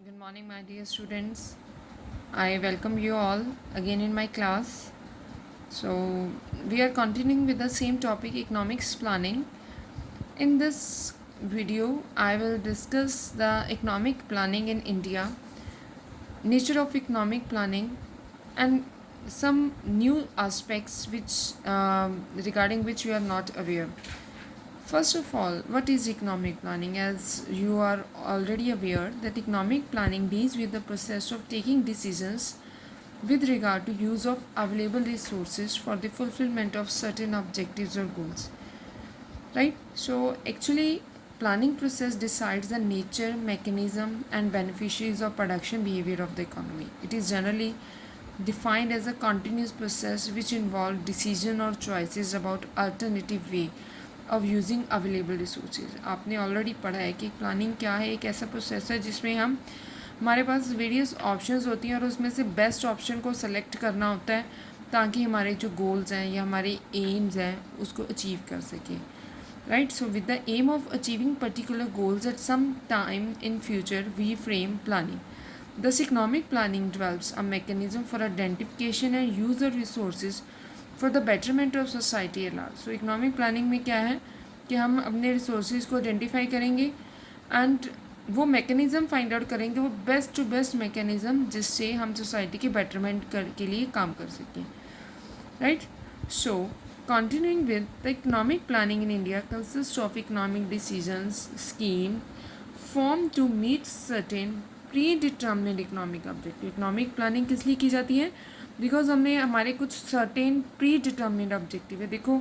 Good morning, my dear students. I welcome you all again in my class. So, we are continuing with the same topic, economics planning. In this video, I will discuss the economic planning in India, nature of economic planning, and some new aspects regarding which you are not aware. First of all, what is economic planning? As you are already aware that economic planning deals with the process of taking decisions with regard to use of available resources for the fulfillment of certain objectives or goals. Right? So actually planning process decides the nature, mechanism and beneficiaries of production behavior of the economy. It is generally defined as a continuous process which involves decision or choices about alternative way of using available resources. आपने already पढ़ा है कि planning क्या है. एक ऐसा process है जिसमें हमारे पास वेरियस ऑप्शंस होती हैं और उसमें से बेस्ट ऑप्शन को सेलेक्ट करना होता है ताकि हमारे जो गोल्स हैं या हमारे एम्स हैं उसको अचीव कर सकें. Right. So with the aim of achieving particular goals at some time in future we frame planning. Thus, economic planning develops a mechanism for identification and use of resources for the betterment of society at large. So economic planning में क्या है कि हम अपने resources को identify करेंगे and वो mechanism find out करेंगे, वो बेस्ट टू बेस्ट मैकेनिज़्म जिससे हम सोसाइटी के बेटरमेंट के लिए काम कर सकें. Right. So continuing with the economic planning in India consists of economic decisions scheme formed to meet certain predetermined economic objective. economic planning किस लिए की जाती है? बिकॉज हमने हमारे कुछ सर्टेन प्री डिटर्मिनेड ऑब्जेक्टिव है. देखो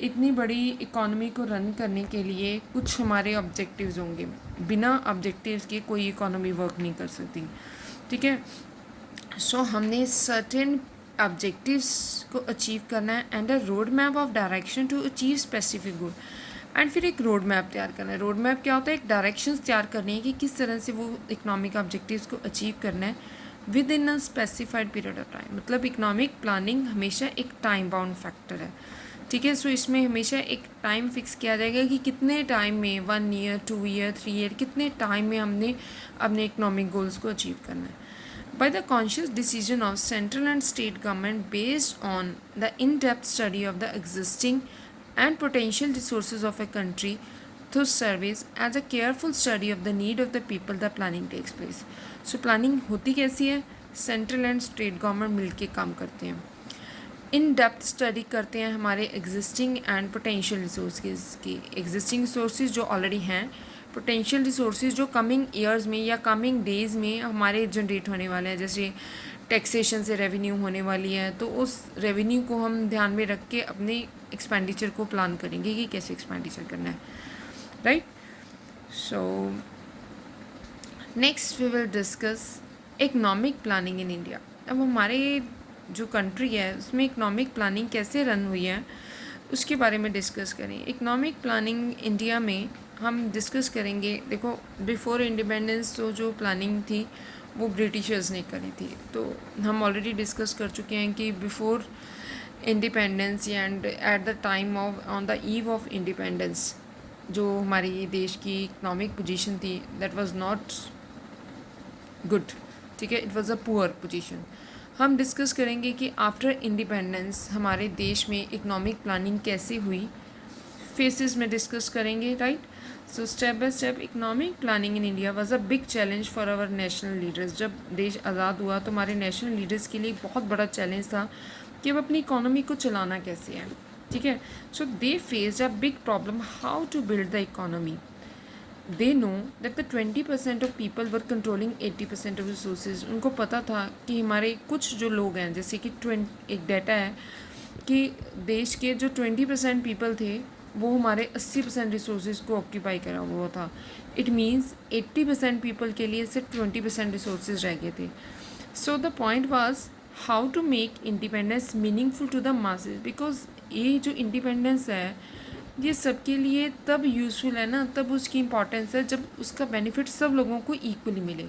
इतनी बड़ी इकोनॉमी को रन करने के लिए कुछ हमारे ऑब्जेक्टिव्स होंगे. बिना ऑब्जेक्टिव्स के कोई इकोनॉमी वर्क नहीं कर सकती. ठीक है. सो हमने सर्टेन ऑब्जेक्टिव्स को अचीव करना है and a road map of direction to achieve specific goal. And फिर एक रोड मैप तैयार करना है. रोड मैप क्या होता है? एक डायरेक्शंस तैयार करनी है कि किस तरह से वो इकोनॉमिक ऑब्जेक्टिव्स को अचीव करना है with in a specified period of time. मतलब इकोनॉमिक प्लानिंग हमेशा एक टाइम बाउंड फैक्टर है. ठीक है. सो इसमें हमेशा एक टाइम फिक्स किया जाएगा कि कितने टाइम में 1 ईयर 2 ईयर 3 ईयर कितने टाइम में हमने अपने इकोनॉमिक गोल्स को अचीव करना है. By the conscious decision of central and state government based on the in-depth study of the existing and potential resources of a country through surveys as a careful study of the need of the people, the planning takes place. So planning होती कैसी है? Central and state government मिलके काम करते हैं, in depth study करते हैं हमारे एग्जिस्टिंग एंड पोटेंशियल रिसोर्सेज की. एग्जिस्टिंग रिसोर्सेज जो ऑलरेडी हैं, पोटेंशियल रिसोर्सेज जो कमिंग ईयर्स में या कमिंग डेज़ में हमारे जनरेट होने वाले हैं. जैसे टैक्सेशन से रेवेन्यू होने वाली है तो उस रेवेन्यू को हम ध्यान में रख के अपने एक्सपेंडिचर को प्लान करेंगे कि कैसे एक्सपेंडिचर करना है. Right. So next we will discuss economic planning in India. अब हमारे जो कंट्री है उसमें इकोनॉमिक प्लानिंग कैसे रन हुई है उसके बारे में डिस्कस करें. इकोनॉमिक प्लानिंग इंडिया में हम डिस्कस करेंगे. देखो बिफोर इंडिपेंडेंस तो जो प्लानिंग थी वो ब्रिटिशर्स ने करी थी. तो हम ऑलरेडी डिस्कस कर चुके हैं कि before independence and at the time of on the eve of independence जो हमारी देश की इकोनॉमिक पोजीशन थी दैट वाज नॉट गुड. ठीक है. It was a poor position. हम डिस्कस करेंगे कि आफ्टर इंडिपेंडेंस हमारे देश में इकोनॉमिक प्लानिंग कैसे हुई, फेसेस में डिस्कस करेंगे. Right. So step by step economic planning in India was a big challenge for our national leaders. जब देश आज़ाद हुआ तो हमारे नेशनल लीडर्स के लिए बहुत बड़ा चैलेंज था कि अब अपनी इकोनॉमी को चलाना कैसे है. ठीक है. So they faced a big problem how to build the economy. They know that the 20% of people were controlling 80% of resources. उनको पता था कि हमारे कुछ जो लोग हैं, जैसे कि एक डाटा है कि देश के जो 20% पीपल थे वो हमारे 80% रिसोर्सेज को ऑक्यूपाई करा हुआ था. इट मीन्स 80% पीपल के लिए सिर्फ 20% रिसोर्सेज रह गए थे. So the point was how to make independence meaningful to the masses. Because ये जो इंडिपेंडेंस है ये सबके लिए तब यूज़फुल है ना, तब उसकी इम्पॉर्टेंस है जब उसका बेनिफिट सब लोगों को इक्वली मिले.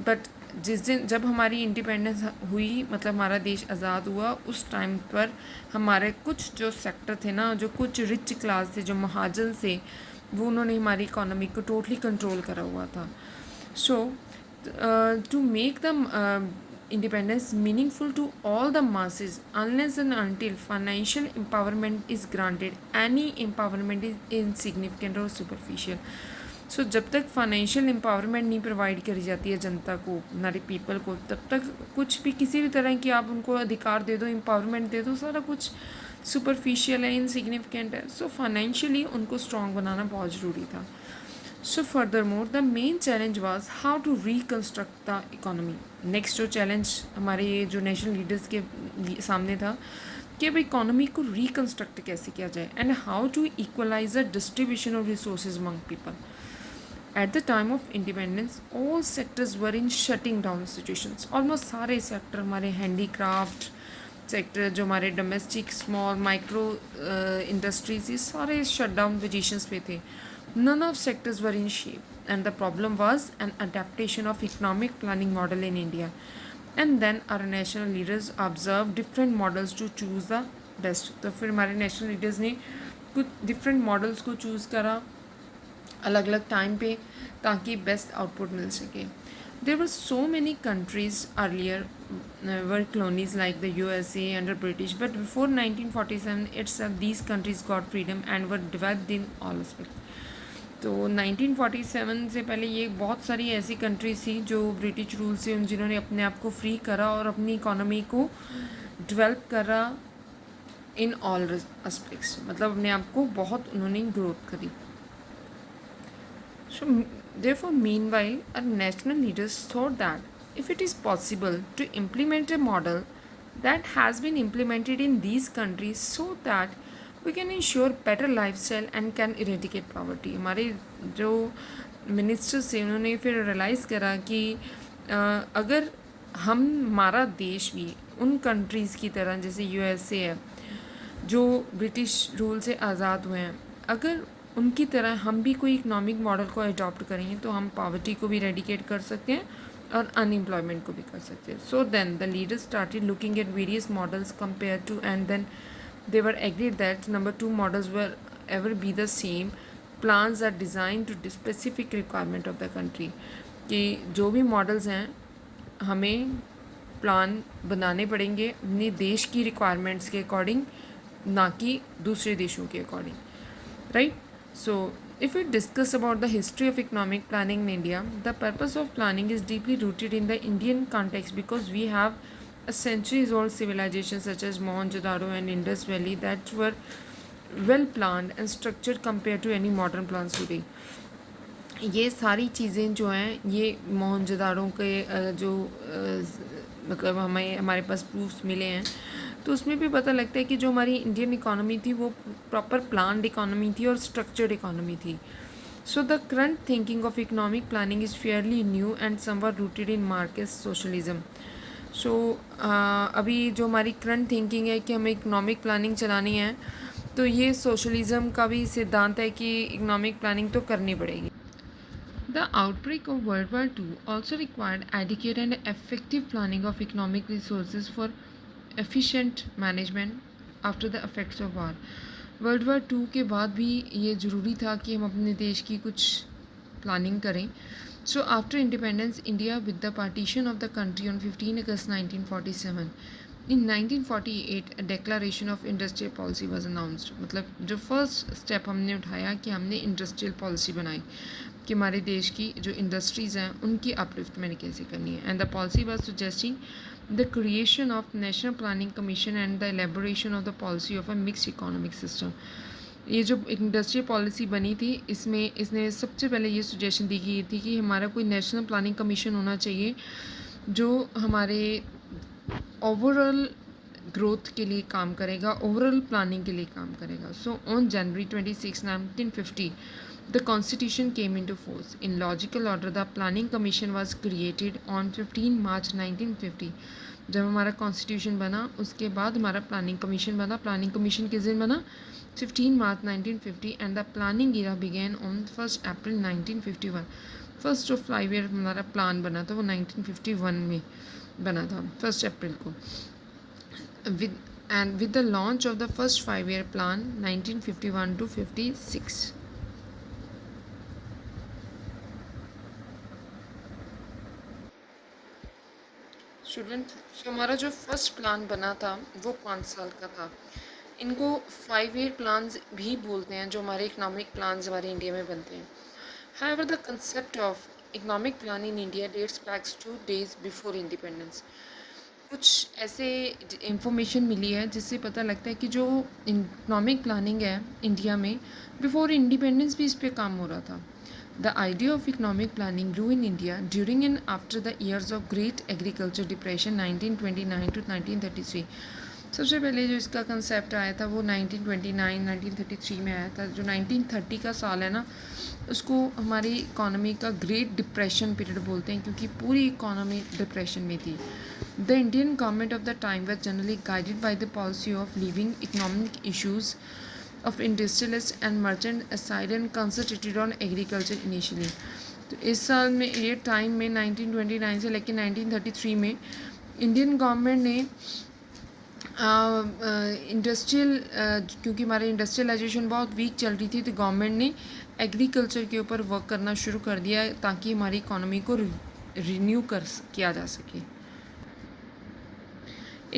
बट जिस दिन जब हमारी इंडिपेंडेंस हुई, मतलब हमारा देश आज़ाद हुआ, उस टाइम पर हमारे कुछ जो सेक्टर थे ना, जो कुछ रिच क्लास थे, जो महाजन थे, वो उन्होंने हमारी इकोनॉमी को टोटली कंट्रोल करा हुआ था. सो to make the independence meaningful to all the masses. Unless and until financial empowerment is granted, any empowerment is insignificant or superficial. सो जब तक फाइनेंशियल एम्पावरमेंट नहीं प्रोवाइड करी जाती है जनता को, हमारे पीपल को, तब तक कुछ भी किसी भी तरह की आप उनको अधिकार दे दो, एम्पावरमेंट दे दो, सारा कुछ सुपरफिशियल है, इनसिग्निफिकेंट है. सो फाइनेंशियली उनको स्ट्रॉन्ग बनाना बहुत ज़रूरी था. So furthermore the main challenge was how to reconstruct the economy. Next जो चैलेंज हमारे ये जो नेशनल लीडर्स के सामने था कि अब इकोनॉमी को रिकन्स्ट्रक्ट कैसे किया जाए, and how to equalise the distribution of resources among people. At the time of independence, all sectors were in shutting down situations. Almost सारे सेक्टर, हमारे हैंडीक्राफ्ट सेक्टर, जो हमारे डोमेस्टिक स्मॉल माइक्रो इंडस्ट्रीज, ये सारे shut down positions पे थे. None of sectors were in shape, and the problem was an adaptation of economic planning model in India. And then our national leaders observed different models to choose the best. तो फिर हमारे national leaders ने कुछ different models को choose करा अलग अलग time पे, ताकि बेस्ट आउटपुट मिल सके. There were so many countries earlier were colonies like the USA under British, but before 1947 itself these countries got freedom and were developed in all aspects. तो 1947 से पहले ये बहुत सारी ऐसी कंट्रीज थी जो ब्रिटिश रूल से जिन्होंने अपने आप को फ्री करा और अपनी इकोनॉमी को डेवलप करा इन ऑल एस्पेक्ट्स. मतलब अपने आप को बहुत उन्होंने ग्रोथ करी. So, therefore, meanwhile, our national leaders thought that if it is possible to implement a model that has been implemented in these countries, so that we can ensure better lifestyle and can eradicate poverty. हमारे जो ministers थे उन्होंने फिर realise करा कि अगर हमारा देश भी उन कंट्रीज़ की तरह, जैसे USA है जो ब्रिटिश रूल से आज़ाद हुए हैं, अगर उनकी तरह हम भी कोई इकनॉमिक मॉडल को अडॉप्ट करेंगे तो हम पॉवर्टी को भी रेडिकेट कर सकते हैं और अनएम्प्लॉयमेंट को भी कर सकते हैं. So then the leaders started looking at various models compare to, and then they were agreed that number 2 models were ever be the same. Plans are design to specific requirement of the country. कि जो भी models हैं हमें plan बनाने पड़ेंगे अपने देश की रिक्वायरमेंट्स के अकॉर्डिंग, ना कि दूसरे देशों के according, right. So, if we discuss about the history of economic planning in India, the purpose of planning is deeply rooted in the Indian context, because we have a centuries-old civilization such as Mohenjo-daro and Indus Valley that were well planned and structured compared to any modern plans today. ये सारी चीज़ें जो हैं ये मोहनजोदारो के जो मतलब हमारे पास प्रूफ्स मिले हैं, तो उसमें भी पता लगता है कि जो हमारी इंडियन इकोनॉमी थी वो प्रॉपर प्लान्ड इकोनॉमी थी और स्ट्रक्चर्ड इकोनॉमी थी. So the current thinking of economic planning is fairly new and somewhere rooted in market socialism. So अभी जो हमारी करंट थिंकिंग है कि हमें इकोनॉमिक प्लानिंग चलानी है, तो ये सोशलिज्म का भी सिद्धांत है कि इकोनॉमिक प्लानिंग तो करनी पड़ेगी. The outbreak of World War II also required adequate and effective planning of economic resources for efficient management after the effects of war. World war 2 के बाद भी ये ज़रूरी था कि हम अपने देश की कुछ प्लानिंग करें. So after independence India with the partition of the country on 15 August 1947, in 1948 declaration of industrial policy was announced. मतलब जो फर्स्ट स्टेप हमने उठाया कि हमने इंडस्ट्रियल पॉलिसी बनाई कि हमारे देश की जो इंडस्ट्रीज़ हैं उनकी अपलिफ्टमेंट कैसे करनी है. And the policy was suggesting the creation of national planning commission and the elaboration of the policy of a mixed economic system. ये जो इंडस्ट्रियल पॉलिसी बनी थी इसमें इसने सबसे पहले ये सजेशन दी गई थी कि हमारा कोई नेशनल प्लानिंग कमीशन होना चाहिए जो हमारे ओवरऑल ग्रोथ के लिए काम करेगा, ओवरऑल प्लानिंग के लिए काम करेगा. So on January 26, 1950 the constitution came into force. In logical order, the planning commission was created on 15 March 1950. जब हमारा कॉन्स्टिट्यूशन बना उसके बाद हमारा प्लानिंग कमीशन बना. प्लानिंग कमीशन किस दिन बना? 15 मार्च 1950. And the planning era began on 1 April 1951. First जो 5 ईयर हमारा प्लान बना था वो 1951 में बना था 1 अप्रैल को. with the launch of the first 5-year plan 1951 to 56. Student, जो हमारा जो फर्स्ट प्लान बना था वो 5 साल का था। इनको 5 ईयर प्लान्स भी बोलते हैं, जो हमारे इकोनॉमिक प्लान्स हमारे इंडिया में बनते हैं। However, the concept of economic plan in India dates back to days before independence. कुछ ऐसे इंफॉर्मेशन मिली है जिससे पता लगता है कि जो इकोनॉमिक प्लानिंग है इंडिया में, बिफोर इंडिपेंडेंस भी इस पे काम हो रहा था। The idea of economic planning grew in India during and after the years of Great Agriculture Depression 1929 to 1933. सबसे पहले जो इसका कंसेप्ट आया था वो 1929 1933 में आया था। जो 1930 का साल है ना, उसको हमारी इकोनॉमी का ग्रेट डिप्रेशन पीरियड बोलते हैं, क्योंकि पूरी इकोनॉमी डिप्रेशन में थी। The Indian government of the time was generally guided by the policy of leaving economic issues of industrialists and merchant aside and concentrated on agriculture initially. तो इस साल में ये टाइम में 1929 से लेकर 1933 में इंडियन गवर्नमेंट ने इंडस्ट्रियल क्योंकि हमारे इंडस्ट्रियलाइजेशन बहुत वीक चल रही थी, तो गवर्नमेंट ने एग्रीकल्चर के ऊपर वर्क करना शुरू कर दिया ताकि हमारी इकोनॉमी को रिन्यू किया जा सके।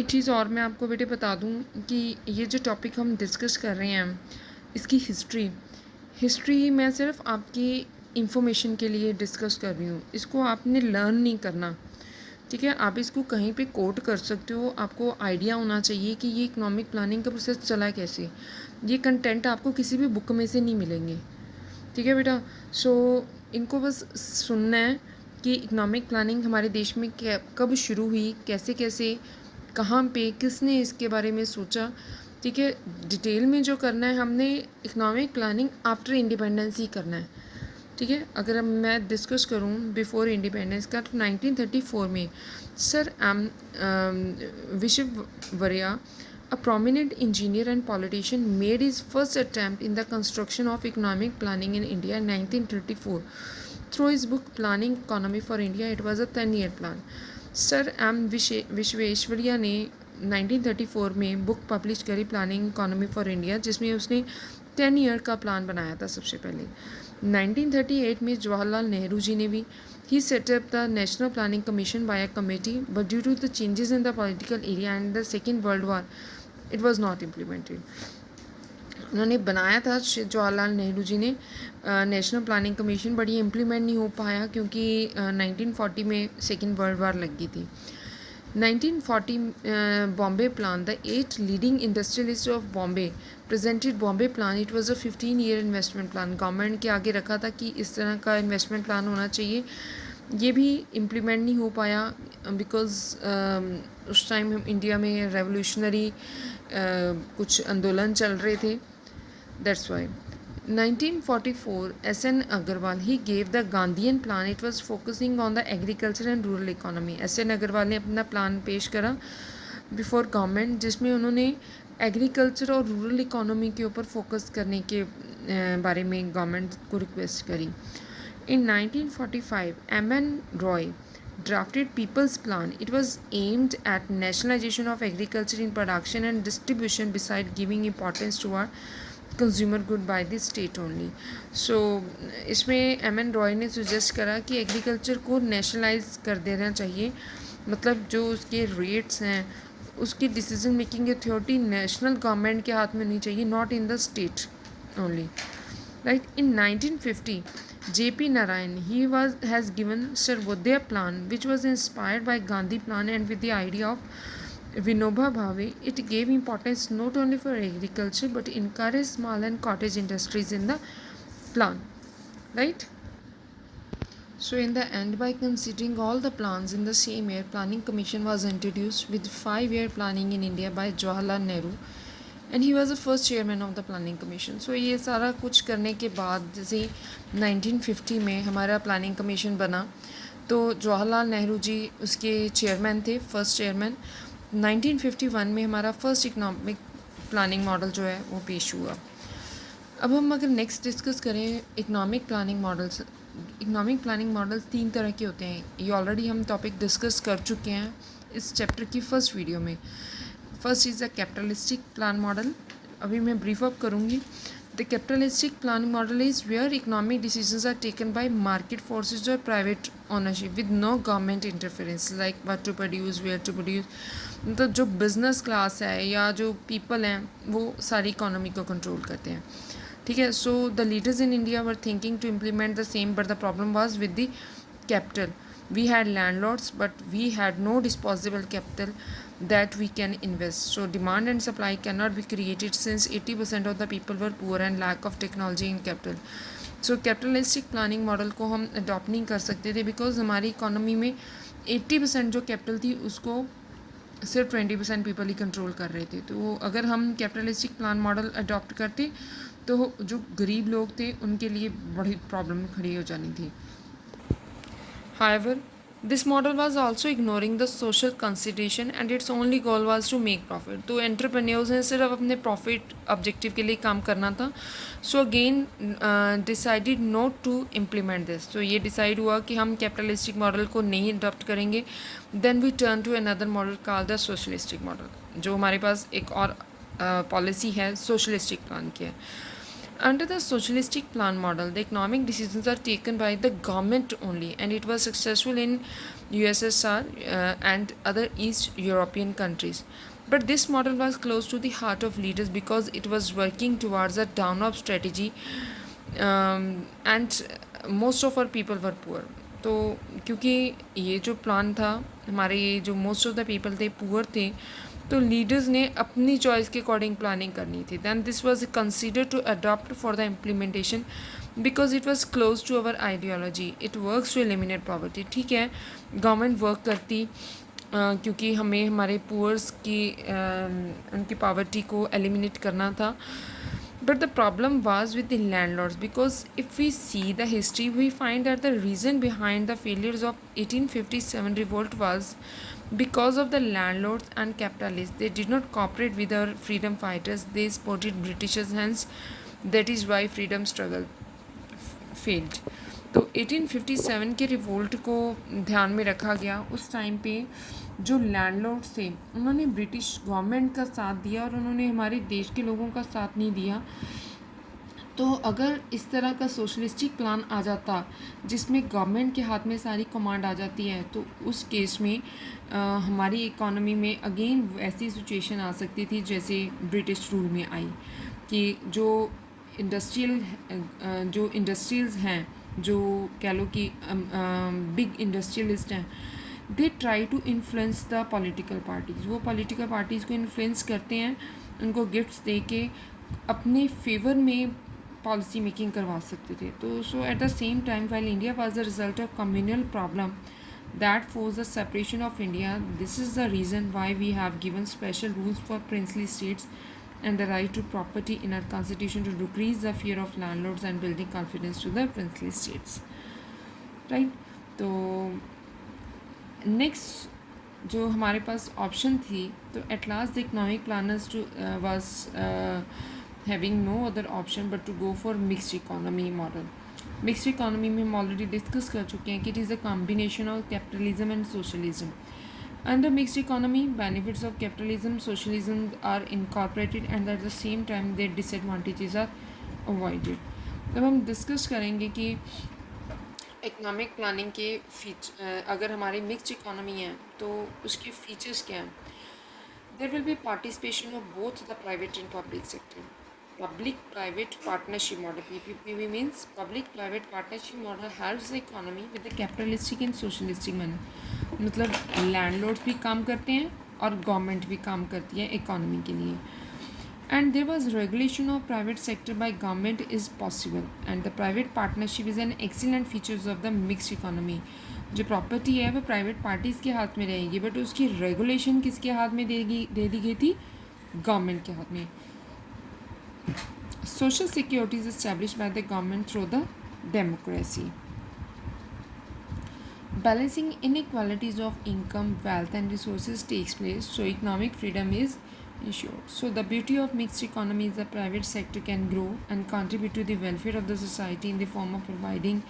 एक चीज़ और मैं आपको बेटे बता दूं कि ये जो टॉपिक हम डिस्कस कर रहे हैं, इसकी हिस्ट्री मैं सिर्फ आपकी इंफॉर्मेशन के लिए डिस्कस कर रही हूँ। इसको आपने लर्न नहीं करना, ठीक है। आप इसको कहीं पे कोट कर सकते हो, आपको आइडिया होना चाहिए कि ये इकोनॉमिक प्लानिंग का प्रोसेस चला कैसे। ये कंटेंट आपको किसी भी बुक में से नहीं मिलेंगे, ठीक है बेटा। सो इनको बस सुनना है कि इकोनॉमिक प्लानिंग हमारे देश में कब शुरू हुई, कैसे कैसे, कहाँ पे, किसने इसके बारे में सोचा, ठीक है। डिटेल में जो करना है हमने इकोनॉमिक प्लानिंग आफ्टर इंडिपेंडेंस ही करना है, ठीक है। अगर अब मैं डिस्कस करूँ बिफोर इंडिपेंडेंस का, तो 1934 में sir M Visvesvaraya, a prominent engineer and politician, made his first attempt in the construction of economic planning in India in 1934 through his book Planning Economy for India. It was a 10-year plan. Sir M Visvesvaraya ने 1934 में book publish करी planning economy for India, जिसमें उसने 10 year का plan बनाया था सबसे पहले। 1938 में जवाहरलाल नेहरू जी ने भी he set up the National Planning Commission by a committee, but due to the changes in the political area and the Second World War, it was not implemented. उन्होंने बनाया था जवाहरलाल नेहरू जी ने नेशनल प्लानिंग कमीशन, बट ये implement नहीं हो पाया क्योंकि 1940 में सेकेंड वर्ल्ड वार लग गई थी। 1940 Bombay plan, the 8 leading industrialist of Bombay presented Bombay plan. It was a 15 year investment plan. Government के आगे रखा था कि इस तरह का इन्वेस्टमेंट प्लान होना चाहिए। ये भी इम्प्लीमेंट नहीं हो पाया बिकॉज उस टाइम इंडिया में रेवोल्यूशनरी कुछ आंदोलन चल रहे थे, that's why. 1944 S.N. Agarwal, he gave the Gandhian plan. It was focusing on the agriculture and rural economy. S.N. Agarwal ने अपना प्लान पेश करा बिफोर गवर्नमेंट, जिसमें उन्होंने एग्रीकल्चर और रूरल इकोनॉमी के ऊपर फोकस करने के बारे में गवर्नमेंट को रिक्वेस्ट करी। In 1945, M.N. Roy drafted People's Plan. It was aimed at nationalization of agriculture in production and distribution, beside giving importance to our consumer good by the state only. So इसमें M.N. Roy ने suggest करा कि agriculture को nationalise कर देना चाहिए, मतलब जो उसके रेट्स हैं, उसकी decision making authority national government के हाथ में नहीं चाहिए, not in the state only, right. In 1950 J.P. Narayan, he has given Sarvodaya plan, which was inspired by Gandhi plan and with the idea of Vinoba Bhave. It gave importance not only for agriculture but encouraged small and cottage industries in the plan, right? So in the end, by considering all the plans in the same year, Planning Commission was introduced with 5-year planning in India by Jawaharlal Nehru, and he was the first chairman of the Planning Commission. So ये सारा कुछ करने के बाद जैसे 1950 में हमारा planning commission बना, तो जवाहरलाल नेहरू जी उसके चेयरमैन थे, फर्स्ट चेयरमैन। 1951 में हमारा फर्स्ट इकोनॉमिक प्लानिंग मॉडल जो है वो पेश हुआ। अब हम अगर नेक्स्ट डिस्कस करें economic planning models, economic planning models 3 तरह के होते हैं। ये ऑलरेडी हम टॉपिक डिस्कस कर चुके हैं इस चैप्टर की फर्स्ट वीडियो में। First is a capitalistic plan model, अभी मैं ब्रीफ अप करूँगी। The capitalistic planning model is where economic decisions are taken by market forces or private ownership with no government interference, like what to produce, where to produce. मतलब जो business class है या जो people हैं वो सारी economy को control करते हैं. ठीक है. So the leaders in India were thinking to implement the same, but the problem was with the capital. We had landlords, but we had no disposable capital that we can invest. So demand and supply cannot be created since 80% of the people were poor and lack of technology and capital. So capitalistic planning model को हम adopt नहीं कर सकते थे because हमारी economy में 80% जो capital थी उसको सिर्फ 20% पीपल ही कंट्रोल कर रहे थे. तो अगर हम कैपिटलिस्टिक प्लान मॉडल अडॉप्ट करते तो जो गरीब लोग थे उनके लिए बड़ी प्रॉब्लम खड़ी हो जानी थी. However, this model was also ignoring the social consideration and its only goal was to make profit. तो एंटरप्रेन्योर्स ने सिर्फ अपने प्रॉफिट ऑब्जेक्टिव के लिए काम करना था. So again decided not to implement this. तो ये डिसाइड हुआ कि हम कैपिटलिस्टिक मॉडल को नहीं अडॉप्ट करेंगे. Then we turn to another model called the socialistic model. जो हमारे पास एक और पॉलिसी है सोशलिस्टिक प्लान की है. Under the socialistic plan model, the economic decisions are taken by the government only, and it was successful in USSR and other East European countries. But this model was close to the heart of leaders because it was working towards a down-up strategy, and most of our people were poor. तो क्योंकि ये जो plan था हमारे ये जो most of the people थे poor थे तो लीडर्स ने अपनी चॉइस के अकॉर्डिंग प्लानिंग करनी थी. Than this was considered to adopt for the implementation because it was close to our ideology. It works to eliminate poverty. ठीक है गवर्नमेंट वर्क करती क्योंकि हमें हमारे पुअर्स की उनकी पॉवर्टी को एलिमिनेट करना था. But the problem was with the landlords because if we see the history, we find that the reason behind the failures of 1857 revolt was because of the landlords and capitalists. They did not cooperate with our freedom fighters. They supported Britishers, hence that is why freedom struggle failed. तो 1857 के revolt को ध्यान में रखा गया. उस time पे जो लैंडलॉर्ड्स थे उन्होंने ब्रिटिश गवर्नमेंट का साथ दिया और उन्होंने हमारे देश के लोगों का साथ नहीं दिया. तो अगर इस तरह का सोशलिस्टिक प्लान आ जाता जिसमें गवर्नमेंट के हाथ में सारी कमांड आ जाती है तो उस केस में हमारी इकोनॉमी में अगेन ऐसी सिचुएशन आ सकती थी जैसे ब्रिटिश रूल में आई कि जो इंडस्ट्रियल्स हैं जो कह लो कि बिग इंडस्ट्रियलिस्ट हैं they try to influence the political parties. वो पॉलिटिकल पार्टीज़ को इन्फ्लुएंस करते हैं उनको गिफ्ट्स दे के अपने फेवर में पॉलिसी मेकिंग करवा सकते थे. तो so at the same time while India was the result of communal problem that forced the separation of India. This is the reason why we have given special rules for princely states and the right to property in our constitution to decrease the fear of landlords and building confidence to the princely states. Right? तो next जो हमारे पास option थी तो at last the economic planners to was having no other option but to go for mixed economy model. Mixed economy में हम already discuss कर चुके हैं कि it is a combination of capitalism and socialism. Under mixed economy, benefits of capitalism, socialism are incorporated and at the same time their disadvantages are avoided. तब हम discuss करेंगे कि इकोनॉमिक प्लानिंग के अगर हमारी मिक्स्ड इकोनॉमी है तो उसके फीचर्स क्या हैं. There will be participation of both the private and public sector. Public private partnership model PPP means public private partnership model helps the economy with the capitalistic and socialistic manner. मतलब landlords भी काम करते हैं और government भी काम करती है इकोनॉमी के लिए. And there was regulation of private sector by government is possible and the private partnership is an excellent features of the mixed economy. जो प्रॉपर्टी है वो प्राइवेट पार्टीज़ के हाथ में रहेगी बट उसकी रेगुलेशन किसके हाथ में दे दी गई थी गवर्नमेंट के हाथ में. Social security is established by the government through the democracy. Balancing inequalities of income, wealth and resources takes place, so economic freedom is ensured. So the beauty of mixed economy is the private sector can grow and contribute to the welfare of the society in the form of providing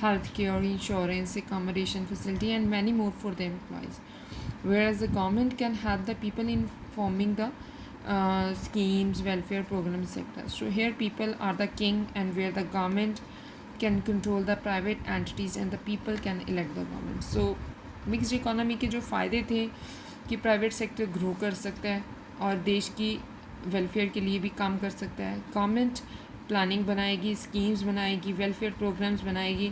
healthcare, insurance, accommodation facility and many more for their employees. Whereas the government can help the people in forming the schemes, welfare program sector. So here people are the king, and where the government can control the private entities and the people can elect the government. So mixed economy के जो फ़ायदे थे कि private sector grow कर सकता है और देश की वेलफेयर के लिए भी काम कर सकता है, गवर्नमेंट प्लानिंग बनाएगी, स्कीम्स बनाएगी, वेलफेयर प्रोग्राम्स बनाएगी,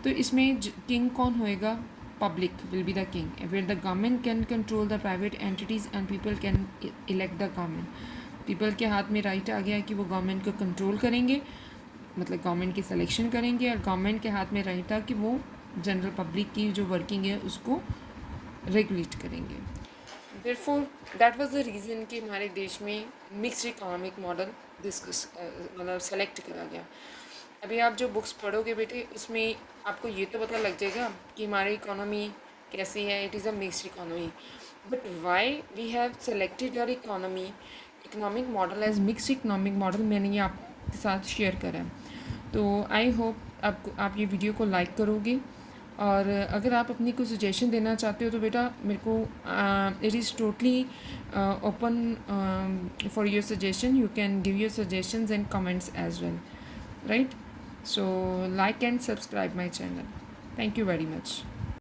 तो इसमें किंग कौन होएगा? Public will be the king, where the government can control the private entities and people can elect the government. People के हाथ में राइट आ गया कि वो गवर्नमेंट को कंट्रोल करेंगे, मतलब गवर्नमेंट की सिलेक्शन करेंगे, और गवर्नमेंट के हाथ में राइट था कि वो जनरल पब्लिक की जो वर्किंग है उसको रेगुलेट करेंगे. Therefore that was the reason कि हमारे देश में मिक्स्ड इकोनॉमिक मॉडल डिस्कस मतलब सेलेक्ट करा गया. अभी आप जो बुक्स पढ़ोगे बेटे, उसमें आपको ये तो पता लग जाएगा कि हमारी इकोनॉमी कैसी है. It is a mixed economy, but why we have selected our economic model as mixed economic model, मैंने ये आपके साथ शेयर करा है. तो आई होप आप ये वीडियो को लाइक करोगे, और अगर आप अपनी कोई सजेशन देना चाहते हो तो बेटा मेरे को it is totally open for your suggestion. You can give your suggestions and comments as well, right? So like and subscribe my channel. Thank you very much.